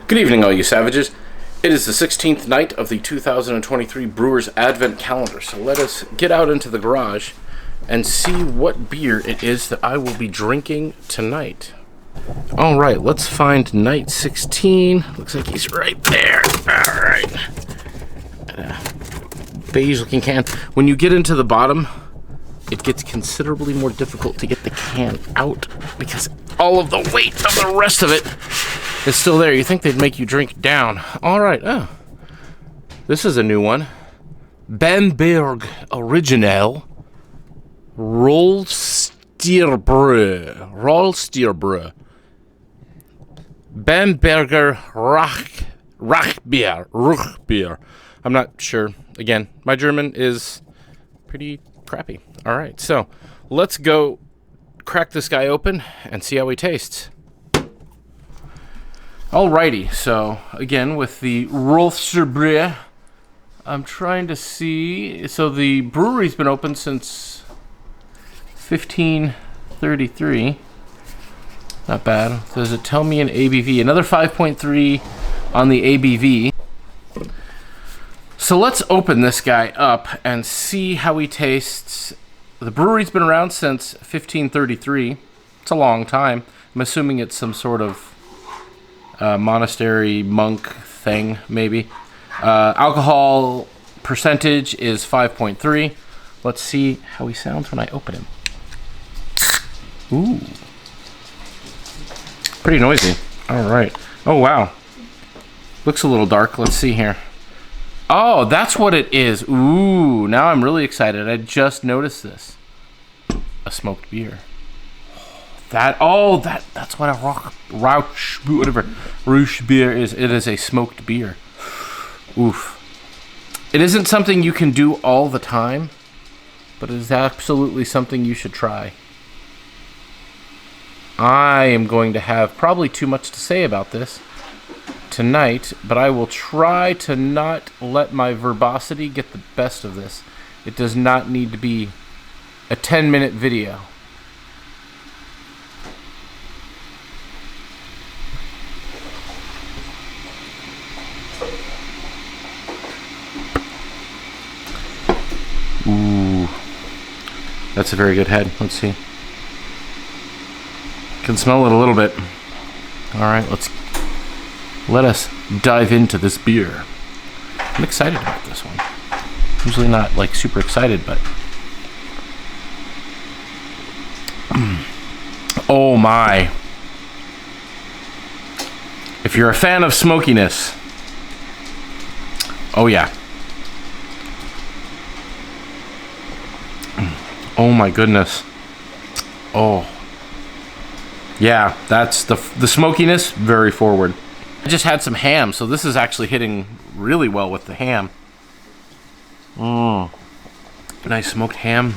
Good evening, all you savages. It is the 16th night of the 2023 Brewers Advent Calendar, so let us get out into the garage and see what beer it is that I will be drinking tonight. Alright, let's find night 16. Looks like he's right there. Alright. Beige looking can. When you get into the bottom, it gets considerably more difficult to get the can out because all of the weight of the rest of it is still there. You think they'd make you drink down. Alright, oh. This is a new one. Bamberger Original Rauchbier. Bamberger Rauchbier. I'm not sure. Again, my German is pretty crappy. Alright, so let's go crack this guy open and see how he tastes. Alrighty, so again with the Rlosterbräu, I'm trying to see. So the brewery's been open since 1533. Not bad. Does it tell me an ABV? Another 5.3 on the ABV. So let's open this guy up and see how he tastes. The brewery's been around since 1533. It's a long time. I'm assuming it's some sort of monastery monk thing, maybe. Alcohol percentage is 5.3. Let's see how he sounds when I open him. Ooh. Pretty noisy. Alright. Oh, wow. Looks a little dark. Let's see here. Oh, that's what it is. Ooh, now I'm really excited. I just noticed this. A smoked beer. That's what a Rauchbier is. It is a smoked beer. Oof. It isn't something you can do all the time, but it is absolutely something you should try. I am going to have probably too much to say about this tonight, but I will try to not let my verbosity get the best of this. It does not need to be a 10-minute video. Ooh, that's a very good head. Let's see. Can smell it a little bit. All right, let us dive into this beer. I'm excited about this one. Usually not like super excited, but oh my! If you're a fan of smokiness, oh yeah. Oh my goodness. Oh. Yeah, that's the smokiness, very forward. I just had some ham, so this is actually hitting really well with the ham. Nice smoked ham.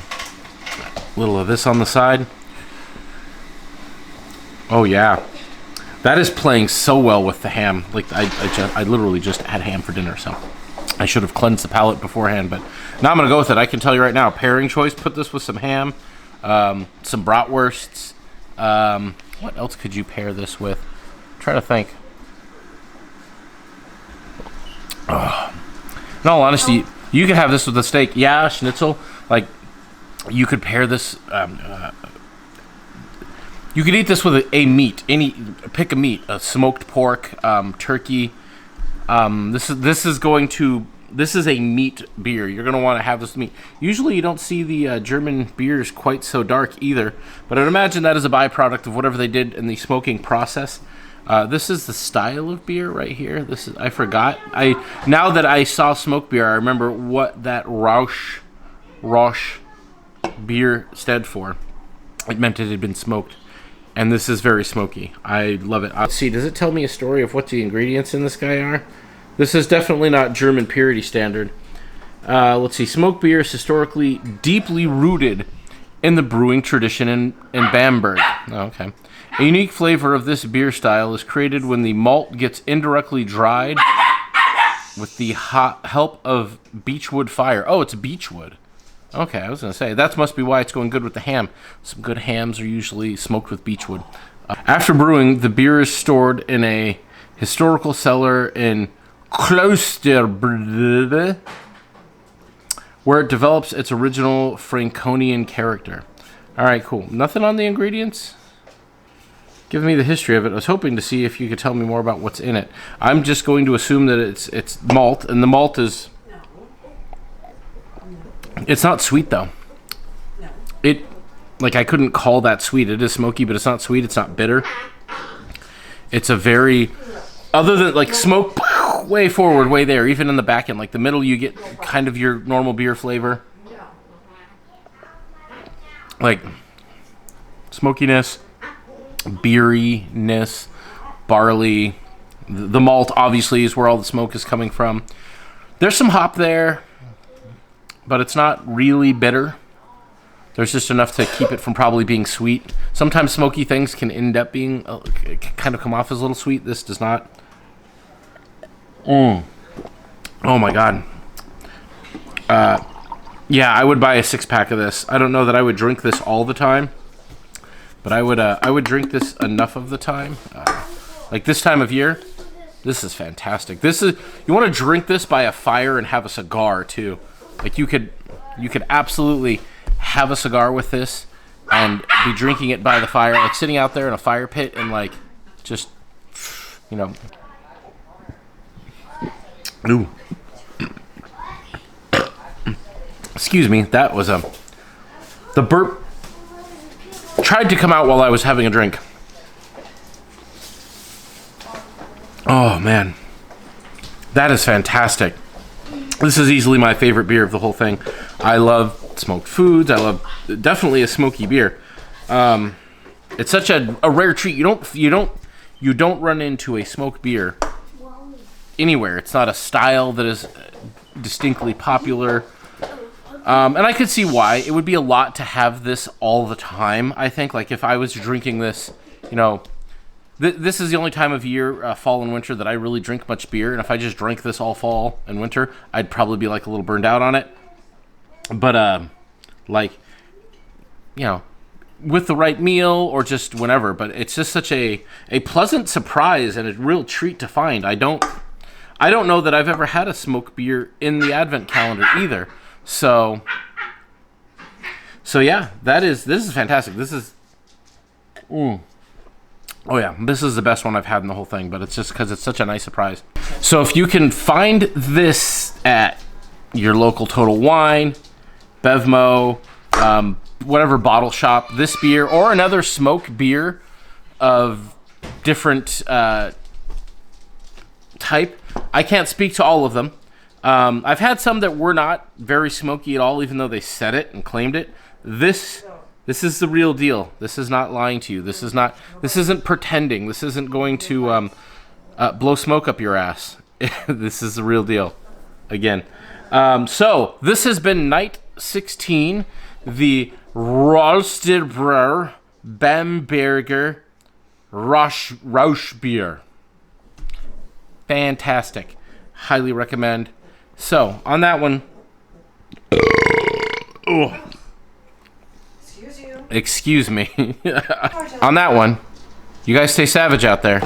A little of this on the side. Oh yeah. That is playing so well with the ham. Like I literally just had ham for dinner, so I should have cleansed the palate beforehand, but now I'm gonna go with it. I can tell you right now, pairing choice, put this with some ham, some bratwursts. What else could you pair this with? I'm trying to think. In all honesty, you could have this with a steak. Yeah, schnitzel. Like, you could pair this. You could eat this with a meat. Pick a meat. A smoked pork, turkey. This is a meat beer. You're going to want to have this meat. Usually you don't see the German beers quite so dark either, but I'd imagine that is a byproduct of whatever they did in the smoking process. This is the style of beer right here. I forgot. Now that I saw smoked beer, I remember what that Rauch beer stood for. It meant it had been smoked. And this is very smoky. I love it. Let's see, does it tell me a story of what the ingredients in this guy are? This is definitely not German purity standard. Let's see. Smoked beer is historically deeply rooted in the brewing tradition in Bamberger. Oh, okay. A unique flavor of this beer style is created when the malt gets indirectly dried with the help of beechwood fire. Oh, it's beechwood. Okay, I was going to say, that must be why it's going good with the ham. Some good hams are usually smoked with beechwood. After brewing, the beer is stored in a historical cellar in Rlosterbräu, where it develops its original Franconian character. All right, cool. Nothing on the ingredients? Give me the history of it. I was hoping to see if you could tell me more about what's in it. I'm just going to assume that it's malt, and the malt is... It's not sweet, though. It, like, I couldn't call that sweet. It is smoky, but it's not sweet. It's not bitter. It's a very... Other than, like, smoke way forward, way there, even in the back end. Like, the middle, you get kind of your normal beer flavor. Like, smokiness... beeriness, barley. The malt obviously is where all the smoke is coming from. There's some hop there, but it's not really bitter. There's just enough to keep it from probably being sweet. Sometimes smoky things can end up being kind of come off as a little sweet. This does not. Oh my god. Yeah, I would buy a 6-pack of this. I don't know that I would drink this all the time, but I would drink this enough of the time. Like this time of year, this is fantastic. This is, you want to drink this by a fire and have a cigar too. Like you could absolutely have a cigar with this and be drinking it by the fire, like sitting out there in a fire pit and like just, you know. Ooh. Excuse me, that was the burp tried to come out while I was having a drink. Oh man, that is fantastic. This is easily my favorite beer of the whole thing. I love smoked foods. I love definitely a smoky beer. It's such a rare treat. You don't run into a smoked beer anywhere. It's not a style that is distinctly popular. And I could see why. It would be a lot to have this all the time, I think. Like, if I was drinking this, you know... This is the only time of year, fall and winter, that I really drink much beer. And if I just drank this all fall and winter, I'd probably be, like, a little burned out on it. But, like, you know, with the right meal or just whenever. But it's just such a pleasant surprise and a real treat to find. I don't know that I've ever had a smoked beer in the Advent calendar either. So yeah, this is fantastic. This is, oh yeah, this is the best one I've had in the whole thing, but it's just because it's such a nice surprise. So if you can find this at your local Total Wine, Bevmo, whatever bottle shop, this beer or another smoked beer of different type, I can't speak to all of them. I've had some that were not very smoky at all, even though they said it and claimed it. This is the real deal. This is not lying to you. This isn't pretending. This isn't going to blow smoke up your ass. This is the real deal. Again. So this has been night 16, the Rauchbier Bamberger Rauchbier. Fantastic. Highly recommend. So, on that one... Excuse me. On that one, you guys stay savage out there.